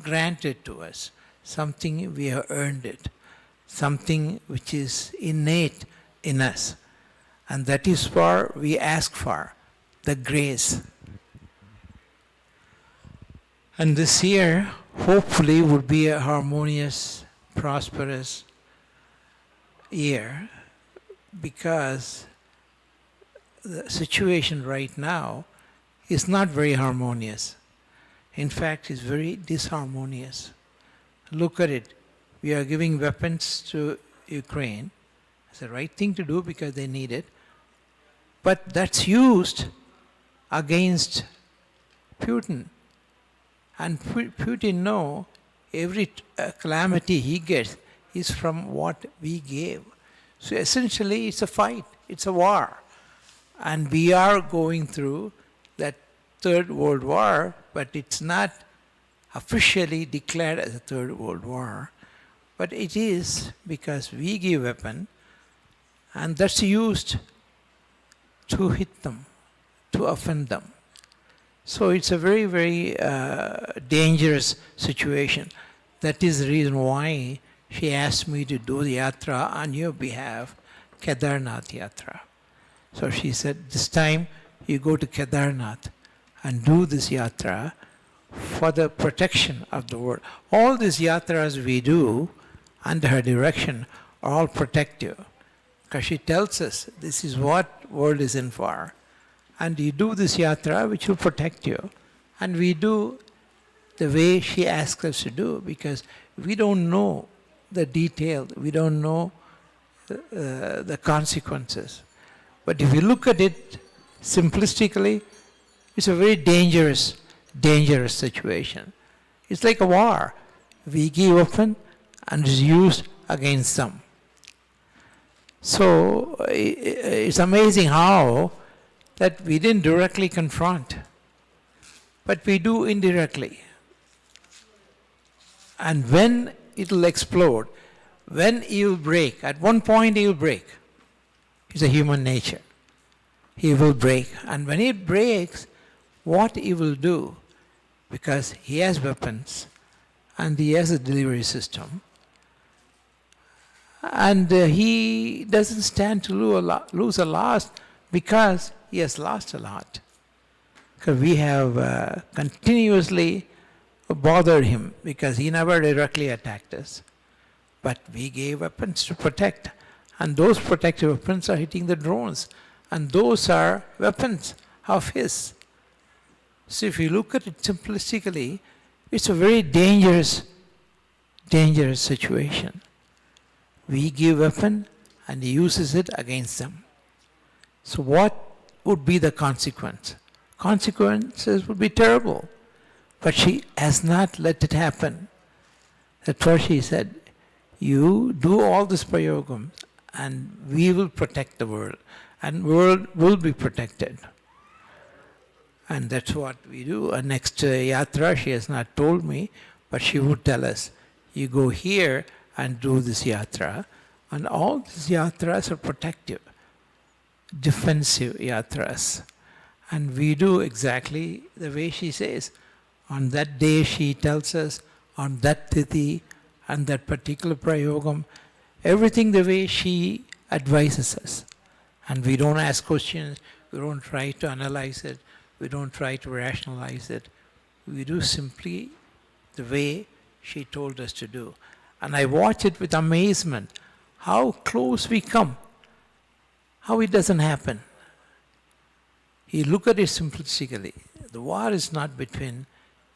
granted to us, something we have earned it, something which is innate in us. And that is what we ask for, the grace. And this year, hopefully, would be a harmonious, prosperous year, because the situation right now is not very harmonious. In fact, it's very disharmonious. Look at it. We are giving weapons to Ukraine. It's the right thing to do because they need it. But that's used against Putin. And Putin knows every calamity he gets is from what we gave. So essentially it's a fight, it's a war. And we are going through that Third World War, but it's not officially declared as a Third World War. But it is because we give weapon, and that's used to hit them, to offend them. So it's a very, very dangerous situation. That is the reason why she asked me to do the yatra on your behalf, Kedarnath yatra. So she said, this time you go to Kedarnath and do this yatra for the protection of the world. All these yatras we do under her direction are all protective. Because she tells us this is what world is in for. And you do this yatra which will protect you. And we do the way she asks us to do, because we don't know the detail, we don't know the consequences. But if you look at it simplistically, it's a very dangerous situation. It's like a war. We give weapon and it's used against them. So it's amazing how that we didn't directly confront, but we do indirectly. And when it will explode, when he will break, at one point he will break. It's a human nature. He will break. And when he breaks, what he will do, because he has weapons and he has a delivery system, and he doesn't stand to lose a lot because he has lost a lot. Because we have continuously bothered him because he never directly attacked us. But we gave weapons to protect. And those protective weapons are hitting the drones. And those are weapons of his. So if you look at it simplistically, it's a very dangerous situation. We give weapon and he uses it against them. So what would be the consequence? Consequences would be terrible. But she has not let it happen. That's what she said. You do all this prayogam and we will protect the world. And world will be protected. And that's what we do. Next yatra, she has not told me, but she would tell us, you go here and do this yatra. And all these yatras are protective, defensive yatras. And we do exactly the way she says. On that day, she tells us, on that tithi, and that particular prayogam, everything the way she advises us. And we don't ask questions, we don't try to analyze it, we don't try to rationalize it. We do simply the way she told us to do. And I watch it with amazement, how close we come, how it doesn't happen. You look at it simplistically. The war is not between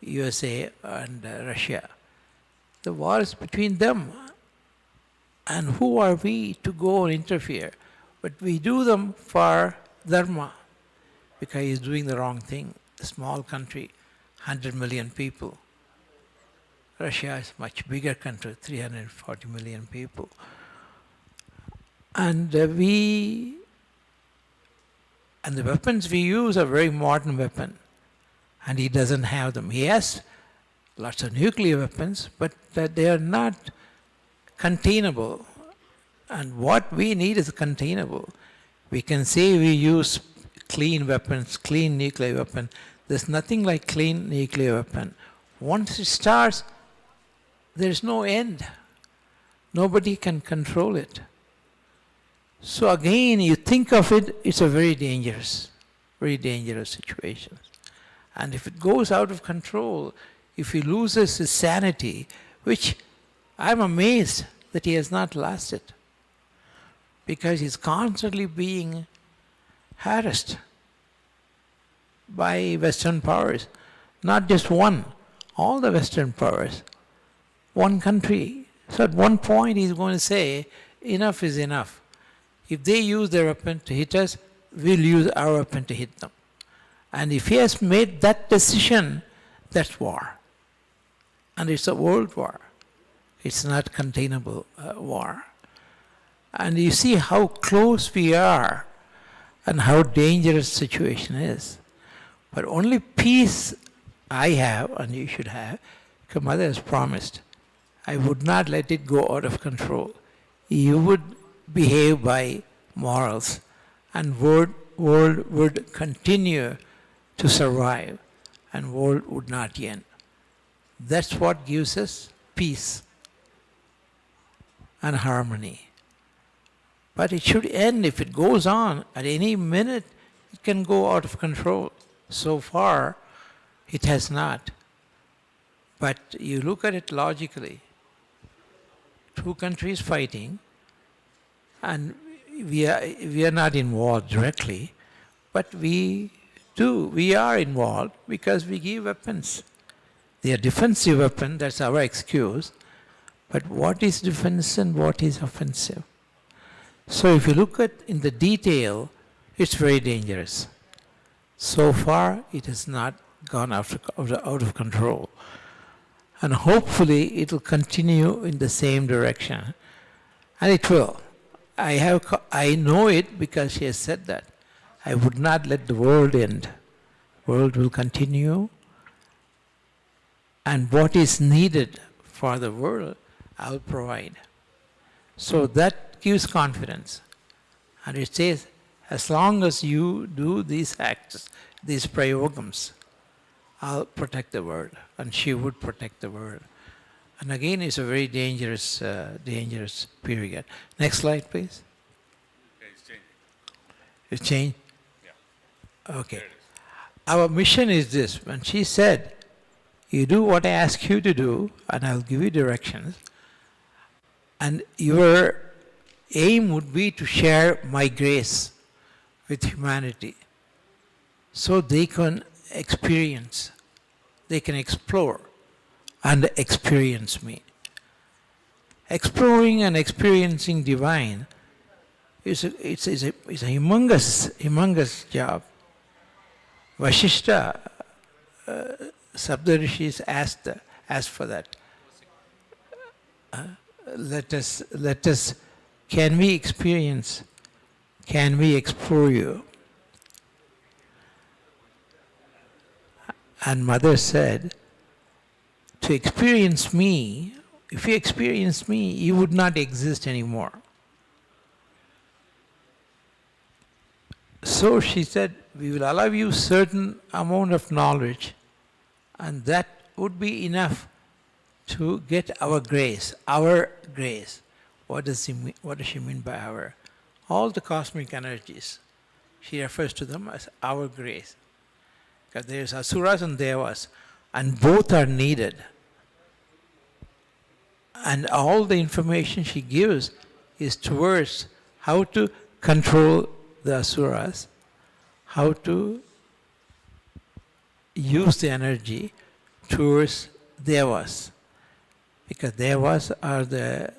USA and Russia. The war is between them. And who are we to go and interfere? But we do them for dharma, because he's doing the wrong thing. A small country, 100 million people. Russia is a much bigger country, 340 million people. And the weapons we use are very modern weapons. And he doesn't have them. He has lots of nuclear weapons, but they are not containable. And what we need is containable. We can say we use clean weapons, clean nuclear weapon. There's nothing like clean nuclear weapon. Once it starts, there is no end. Nobody can control it. So again, you think of it, it's a very dangerous situation. And if it goes out of control, if he loses his sanity, which I'm amazed that he has not lost it, because he's constantly being harassed by Western powers. Not just one, all the Western powers. One country. So at one point he's going to say, enough is enough. If they use their weapon to hit us, we'll use our weapon to hit them. And if he has made that decision, that's war. And it's a world war. It's not containable war. And you see how close we are and how dangerous the situation is. But only peace I have, and you should have, because Mother has promised, I would not let it go out of control. You would behave by morals, and world would continue to survive, and world would not end. That's what gives us peace and harmony. But it should end. If it goes on, at any minute, it can go out of control. So far, it has not. But you look at it logically. Two countries fighting, and we are not involved directly, but we are involved because we give weapons. They are defensive weapons, that's our excuse. But what is defense and what is offensive? So if you look at in the detail, it's very dangerous. So far, it has not gone out of control. And hopefully, it will continue in the same direction. And it will. I know it because she has said that. I would not let the world end. World will continue. And what is needed for the world, I'll provide. So that gives confidence. And it says, as long as you do these acts, these prayogams, I'll protect the world. And she would protect the world. And again, it's a very dangerous period. Next slide, please. Okay, it's changing. It's changed? Yeah. Okay. Our mission is this. When she said, you do what I ask you to do, and I'll give you directions, and your aim would be to share my grace with humanity so they can experience, they can explore and experience me. Exploring and experiencing divine is a humongous job. Vashishta, Saptarishis asked for that. Let us, can we experience, can we explore you? And Mother said, to experience me, if you experience me, you would not exist anymore. So she said, we will allow you certain amount of knowledge, and that would be enough to get our grace, our grace. What does she mean by our? All the cosmic energies. She refers to them as our grace. Because there is asuras and devas, and both are needed. And all the information she gives is towards how to control the asuras, how to use the energy towards devas. Because devas are the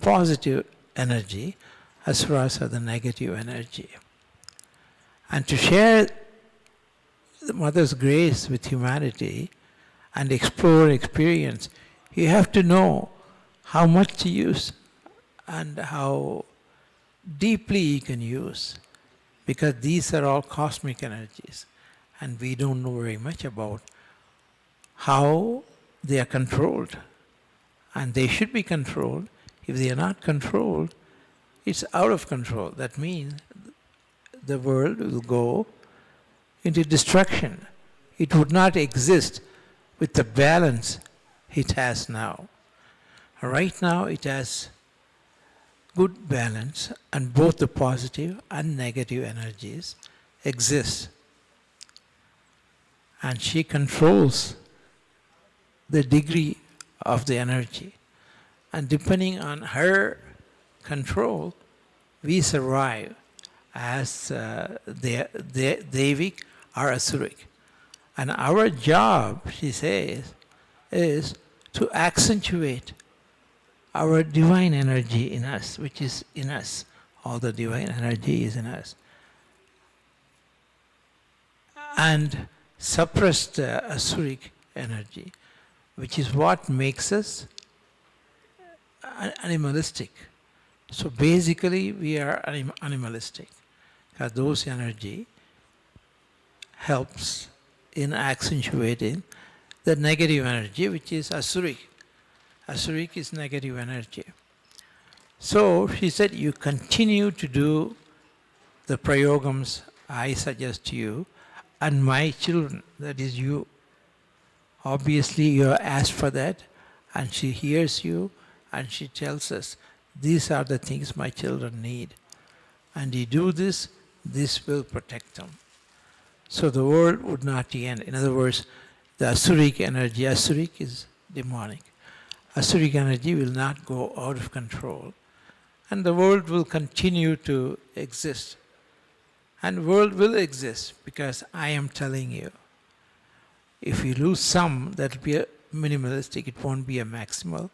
positive energy, asuras are the negative energy. And to share the Mother's grace with humanity and explore experience, you have to know how much to use and how deeply you can use, because these are all cosmic energies and we don't know very much about how they are controlled. And they should be controlled. If they are not controlled, it's out of control. That means the world will go into destruction. It would not exist with the balance it has now. Right now it has good balance, and both the positive and negative energies exist. And she controls the degree of the energy. And depending on her control, we survive as Devic or Asuric. And our job, she says, is to accentuate our divine energy in us, which is in us. All the divine energy is in us. And suppress the Asuric energy, which is what makes us animalistic. So basically, we are animalistic, because those energy helps in accentuating the negative energy, which is Asuric. Asuric is negative energy. So she said, you continue to do the prayogams I suggest to you, and my children, that is you. Obviously, you asked for that, and she hears you, and she tells us, these are the things my children need. And you do this, this will protect them. So the world would not end. In other words, the Asuric energy, Asuric is demonic. Asuric energy will not go out of control. And the world will continue to exist. And the world will exist because I am telling you, if you lose some, that will be a minimalistic, it won't be a maximal,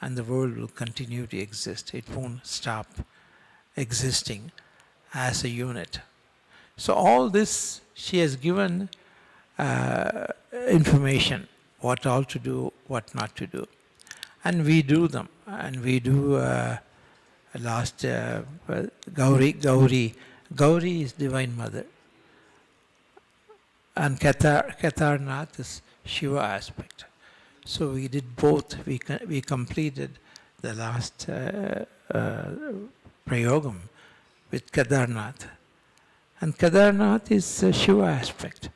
and the world will continue to exist. It won't stop existing as a unit. So all this, she has given information, what all to do, what not to do. And we do them. And we do Gauri. Gauri is Divine Mother. And Kedarnath is Shiva aspect. So we did both. We completed the last prayogam with Kedarnath. And Kedarnath is a Shiva aspect,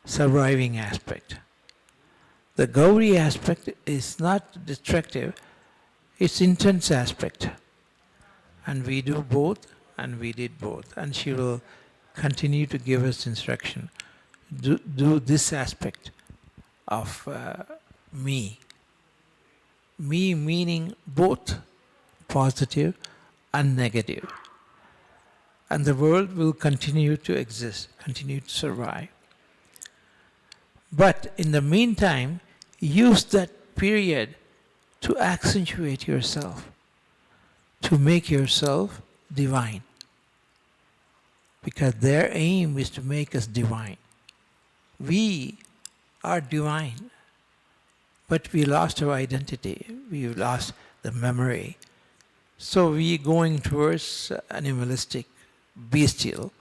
surviving aspect. The Gauri aspect is not destructive, it's intense aspect. And we do both, and we did both. And she will continue to give us instruction. Do this aspect of me. Me meaning both positive and negative. And the world will continue to exist, continue to survive. But in the meantime, use that period to accentuate yourself, to make yourself divine. Because their aim is to make us divine. We are divine, but we lost our identity, we lost the memory. So we are going towards animalistic, bestial.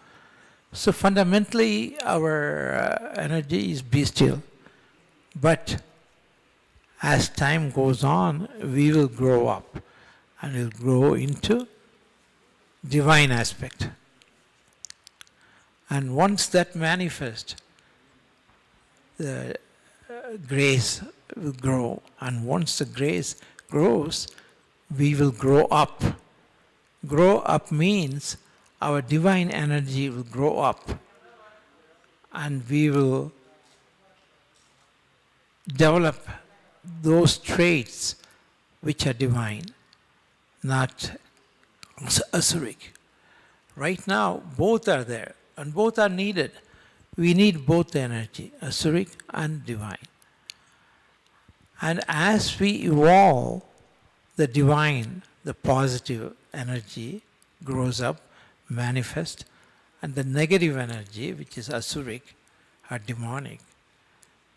So fundamentally our energy is bestial. But as time goes on, we will grow up and will grow into divine aspect. And once that manifests, the grace will grow. And once the grace grows, we will grow up. Grow up means our divine energy will grow up. And we will develop those traits which are divine, not Asuric. Right now, both are there, and both are needed. We need both the energy, Asuric and divine. And as we evolve, the divine, the positive energy grows up, manifests, and the negative energy, which is Asuric or demonic,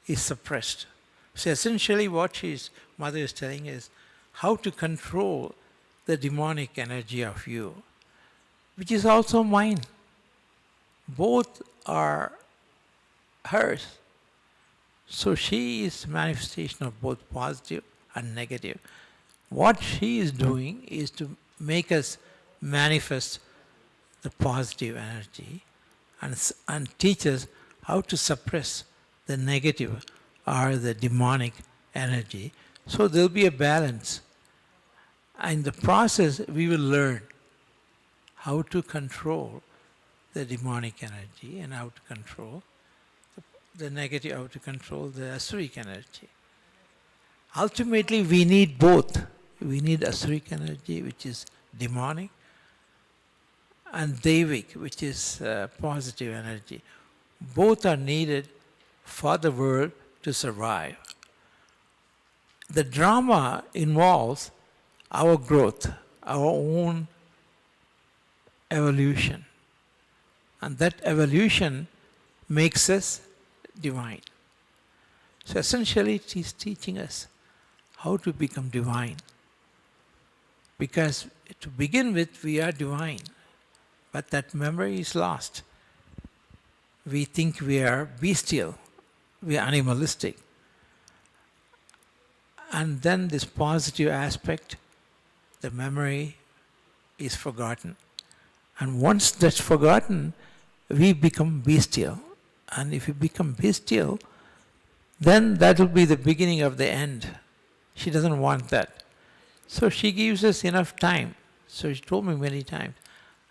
is suppressed. So essentially what mother is telling is how to control the demonic energy of you, which is also mine. Both are hers. So she is manifestation of both positive and negative. What she is doing is to make us manifest the positive energy and teach us how to suppress the negative or the demonic energy So there'll be a balance. And in the process, we will learn how to control the demonic energy and how to control the negative, how to control the asuric energy. Ultimately, we need both. We need asuric energy, which is demonic, and devic, which is positive energy. Both are needed for the world to survive. The drama involves our growth, our own evolution. And that evolution makes us divine. So essentially, it is teaching us how to become divine. Because to begin with, we are divine, but that memory is lost. We think we are bestial, we are animalistic. And then this positive aspect, the memory is forgotten. And once that's forgotten, we become bestial. And if we become bestial, then that will be the beginning of the end. She doesn't want that. So she gives us enough time. So she told me many times,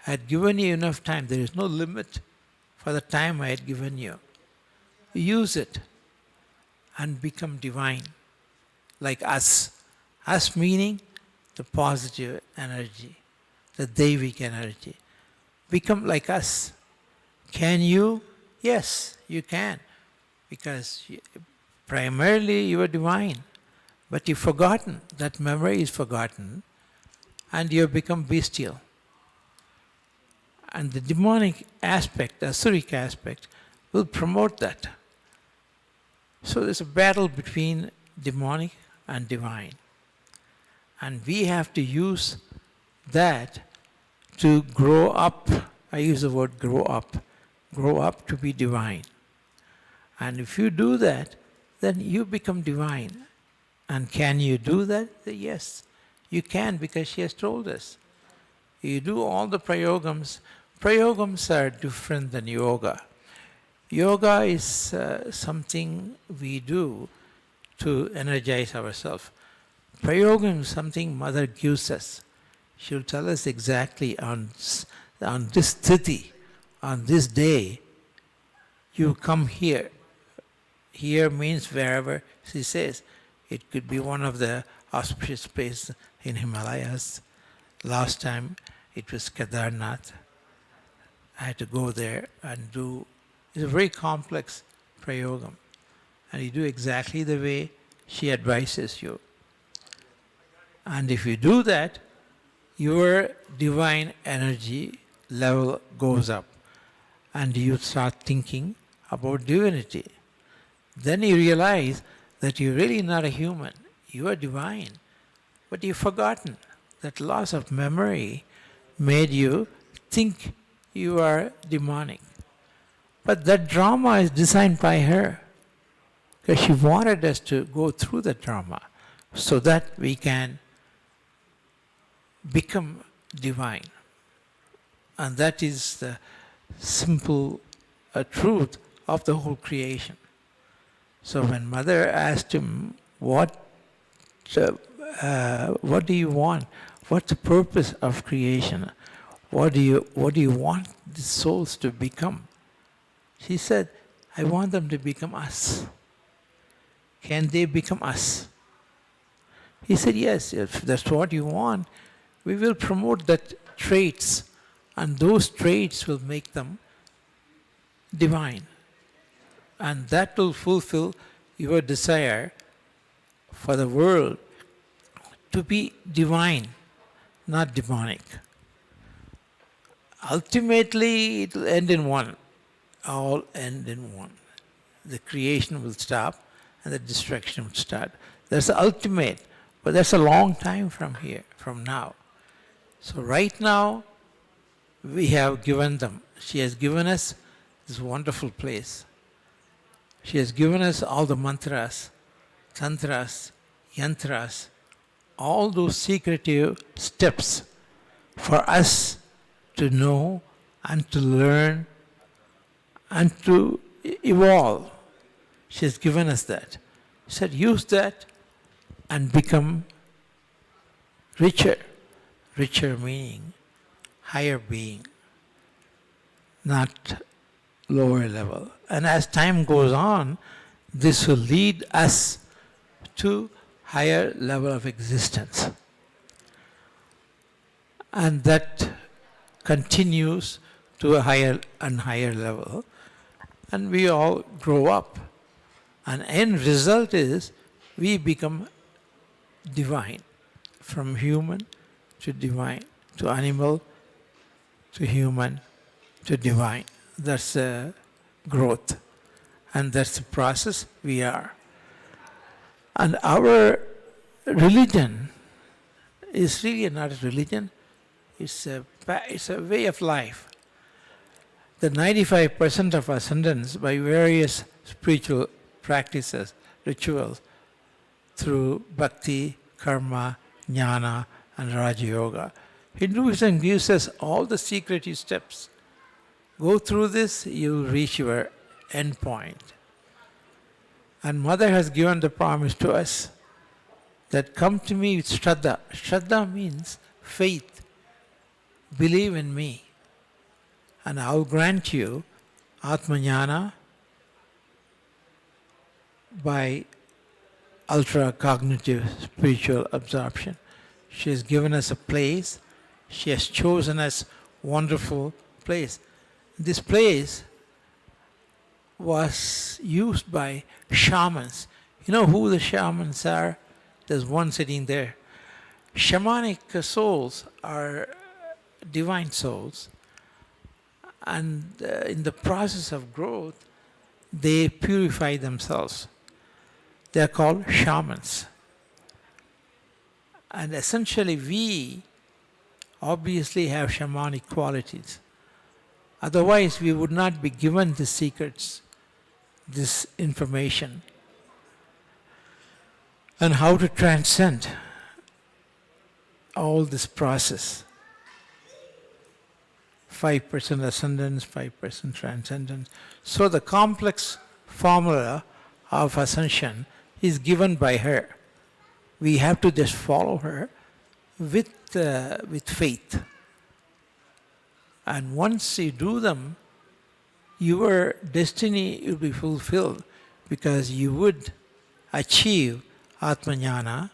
I had given you enough time. There is no limit for the time I had given you. Use it and become divine, like us. Us meaning the positive energy, the Devic energy. Become like us. Can you? Yes, you can. Because primarily you are divine. But you've forgotten. That memory is forgotten. And you have become bestial. And the demonic aspect, the asuric aspect, will promote that. So there's a battle between demonic and divine. And we have to use that to grow up. I use the word grow up. Grow up to be divine. And if you do that, then you become divine. And can you do that? Yes, you can, because she has told us. You do all the prayogams. Prayogams are different than yoga. Yoga is something we do to energize ourselves. Prayogam is something Mother gives us. She'll tell us exactly on this sthiti, on this day, you come here. Here means wherever she says. It could be one of the auspicious places in Himalayas. Last time it was Kedarnath. I had to go there and do. It's a very complex prayogam. And you do exactly the way she advises you. And if you do that, your divine energy level goes up. And you start thinking about divinity. Then you realize that you're really not a human. You are divine. But you've forgotten. That loss of memory made you think you are demonic. But that drama is designed by her. Because she wanted us to go through the drama so that we can become divine. And that is the simple truth of the whole creation. So when Mother asked him, what do you want? What's the purpose of creation? What do you want the souls to become? She said, I want them to become us. Can they become us? He said, yes, if that's what you want, we will promote that traits, and those traits will make them divine. And that will fulfill your desire for the world to be divine, not demonic. Ultimately, it will end in one. All end in one. The creation will stop and the destruction will start. That's the ultimate, but that's a long time from here, from now. So right now, we have given them. She has given us this wonderful place. She has given us all the mantras, tantras, yantras, all those secretive steps for us to know and to learn and to evolve. She has given us that. She said, use that and become richer. Richer meaning higher being, not lower level. And as time goes on, this will lead us to higher level of existence. And that continues to a higher and higher level. And we all grow up. And end result is we become divine, from human to divine, to animal to human to divine. That's growth. And that's the process we are. And our religion is really not a religion, it's a way of life. The 95% of ascendants by various spiritual practices, rituals, through bhakti, karma, jnana, and Raja Yoga. Hinduism gives us all the secretive steps. Go through this, you will reach your end point. And Mother has given the promise to us that come to me with Shraddha. Shraddha means faith. Believe in me. And I will grant you Atmajnana by ultra-cognitive spiritual absorption. She has given us a place. She has chosen us wonderful place. This place was used by shamans. You know who the shamans are? There's one sitting there. Shamanic souls are divine souls. And in the process of growth, they purify themselves. They are called shamans. And essentially we obviously have shamanic qualities. Otherwise we would not be given the secrets, this information, and how to transcend all this process. 5% ascendance, 5% transcendence. So the complex formula of ascension is given by her. We have to just follow her with faith. And once you do them, your destiny will be fulfilled because you would achieve Atmajnana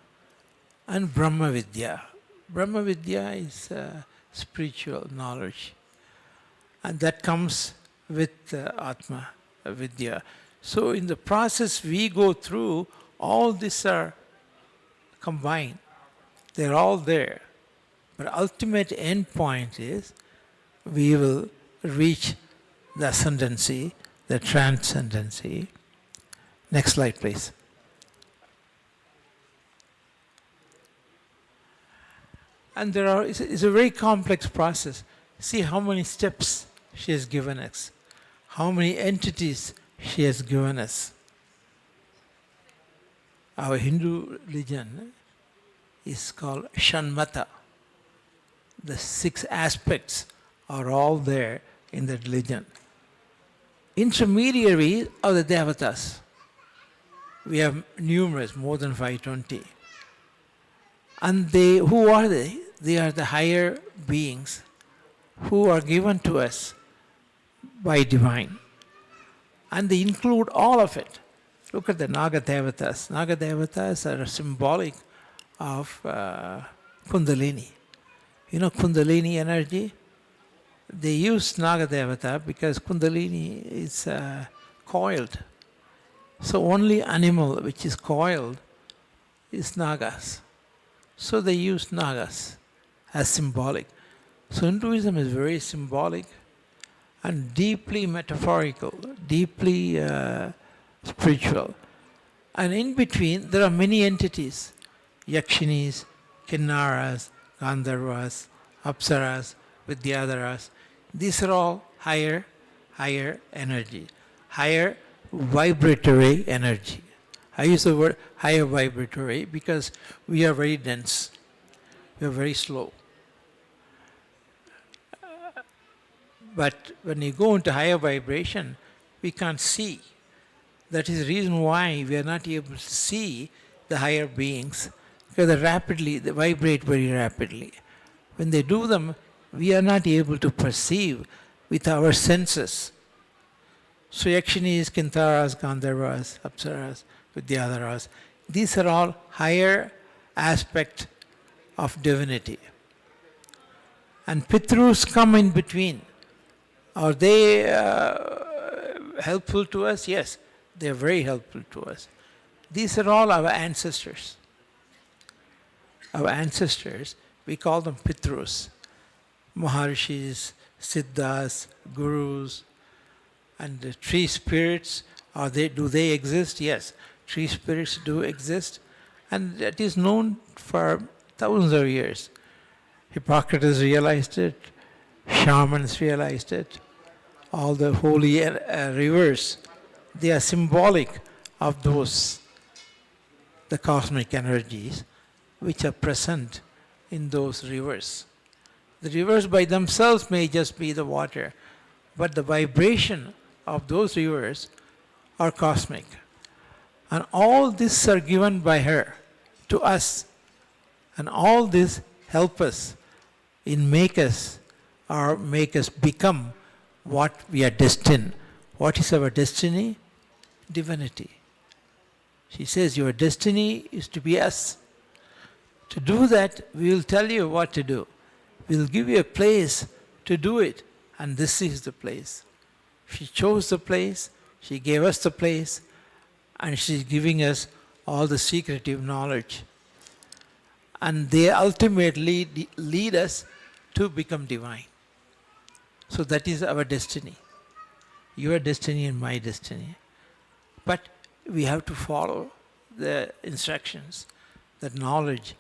and Brahma Vidya. Brahma Vidya is spiritual knowledge. And that comes with Atma Vidya. So in the process we go through, all these are combined. They're all there. But ultimate end point is we will reach the ascendancy, the transcendency. Next slide, please. And it's a very complex process. See how many steps she has given us, how many entities she has given us. Our Hindu religion is called Shanmata. The 6 aspects are all there in the religion. Intermediaries are the devatas. We have numerous, more than 520. And who are they? They are the higher beings who are given to us by divine. And they include all of it. Look at the Naga Devatas. Naga Devatas are symbolic of Kundalini. You know Kundalini energy? They use Naga Devata because Kundalini is coiled. So only animal which is coiled is Nagas. So they use Nagas as symbolic. So Hinduism is very symbolic and deeply metaphorical, deeply spiritual. And in between there are many entities. Yakshinis, Kinnaras, Gandharvas, Apsaras, Vidyadharas. These are all higher energy, higher vibratory energy. I use the word higher vibratory because we are very dense, we are very slow. But when you go into higher vibration, we can't see. That is the reason why we are not able to see, the higher beings, because they vibrate very rapidly. When they do them, we are not able to perceive with our senses. So Yakshinis, Kintaras, Gandharvas, Apsaras, Vidyadharas, these are all higher aspect of divinity. And Pitrus come in between. Are they helpful to us? Yes, they are very helpful to us. These are all our ancestors. Our ancestors, we call them Pitrus. Maharishis, Siddhas, Gurus, and the tree spirits, do they exist? Yes, tree spirits do exist, and that is known for thousands of years. Hippocrates realized it, shamans realized it, all the holy rivers, they are symbolic of those, the cosmic energies which are present in those rivers. The rivers by themselves may just be the water, but the vibration of those rivers are cosmic. And all this are given by her to us. And all this help us in make us become what we are destined. What is our destiny? Divinity. She says your destiny is to be us. To do that, we will tell you what to do. We will give you a place to do it, and this is the place. She chose the place, she gave us the place, and she's giving us all the secretive knowledge. And they ultimately lead us to become divine. So that is our destiny. Your destiny and my destiny. But we have to follow the instructions, that knowledge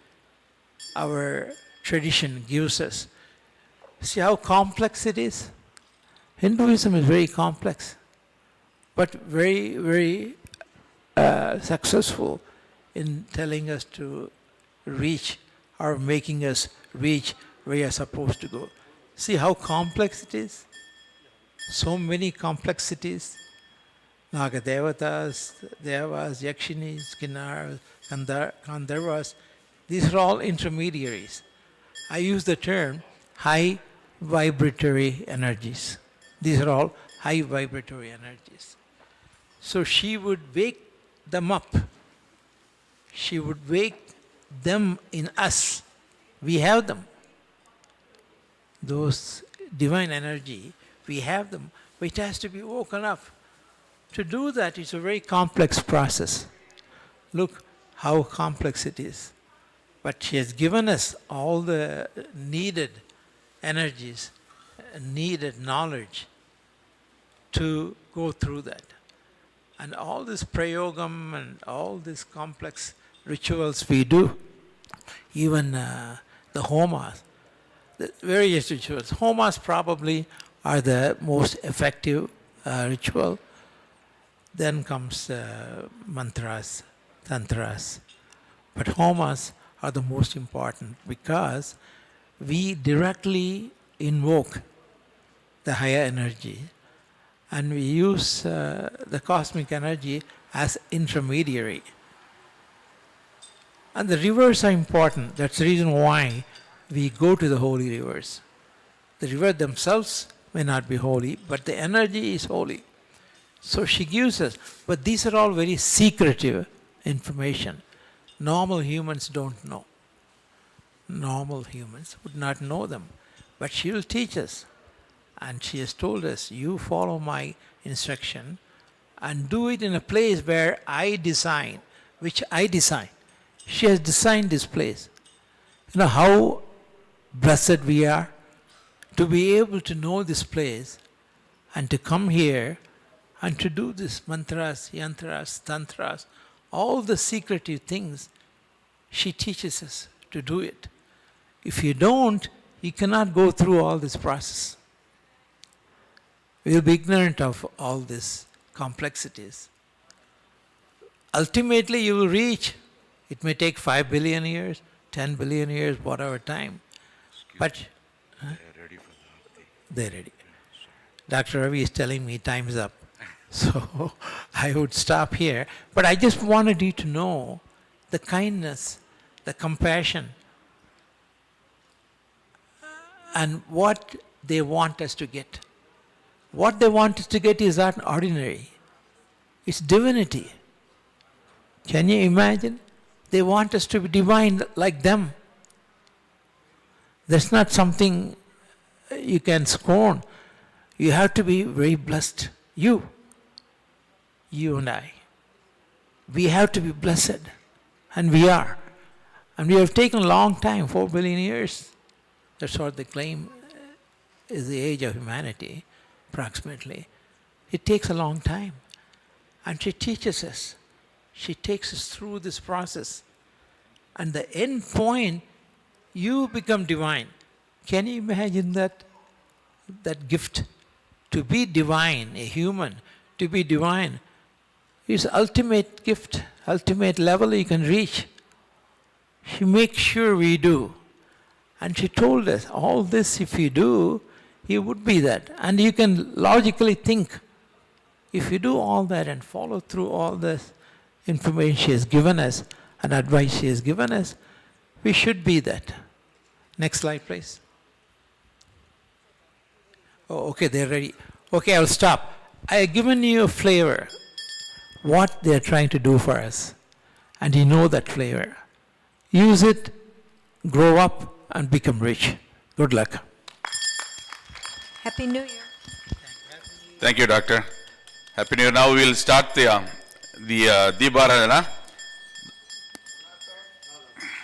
our tradition gives us. See how complex it is? Hinduism is very complex, but very, very successful in telling us to reach or making us reach where we are supposed to go. See how complex it is? So many complexities. Nagadevatas, Devas, Yakshinis, Kinnaras, Gandharvas, these are all intermediaries. I use the term high vibratory energies. These are all high vibratory energies. So she would wake them up. She would wake them in us. We have them. Those divine energy, we have them, but it has to be woken up. To do that, it's a very complex process. Look how complex it is. But she has given us all the needed energies, needed knowledge to go through that. And all this prayogam and all these complex rituals we do, even the homas, the various rituals. Homas probably are the most effective ritual. Then comes mantras, tantras. But homas are the most important because we directly invoke the higher energy and we use the cosmic energy as intermediary. And the rivers are important. That's the reason why we go to the holy rivers. The rivers themselves may not be holy, but the energy is holy. So she gives us, but these are all very secretive information. Normal humans don't know. Normal humans would not know them. But she will teach us. And she has told us, you follow my instruction and do it in a place where I design, which I design. She has designed this place. You know how blessed we are to be able to know this place and to come here and to do this mantras, yantras, tantras, all the secretive things, she teaches us to do it. If you don't, you cannot go through all this process. We will be ignorant of all these complexities. Ultimately, you will reach. It may take 5 billion years, 10 billion years, whatever time. But They're ready for the Aarti. they're ready. Dr. Ravi is telling me time's up. So I would stop here. But I just wanted you to know the kindness, the compassion, and what they want us to get. What they want us to get is not ordinary. It's divinity. Can you imagine? They want us to be divine like them. That's not something you can scorn. You have to be very blessed. You and I. We have to be blessed. And we are. And we have taken a long time, 4 billion years. That's what they claim is the age of humanity, approximately. It takes a long time. And she teaches us. She takes us through this process. And the end point, you become divine. Can you imagine that gift? To be divine, a human, to be divine, is ultimate gift, ultimate level you can reach. She makes sure we do. And she told us, all this if you do, you would be that. And you can logically think, if you do all that and follow through all this information she has given us and advice she has given us, we should be that. Next slide, please. Oh, okay, they're ready. Okay, I'll stop. I have given you a flavor, what they're trying to do for us. And you know that flavor. Use it, grow up, and become rich. Good luck. Happy New Year. Thank you, Doctor. Happy New Year. Now we will start the Adhi Parashakthi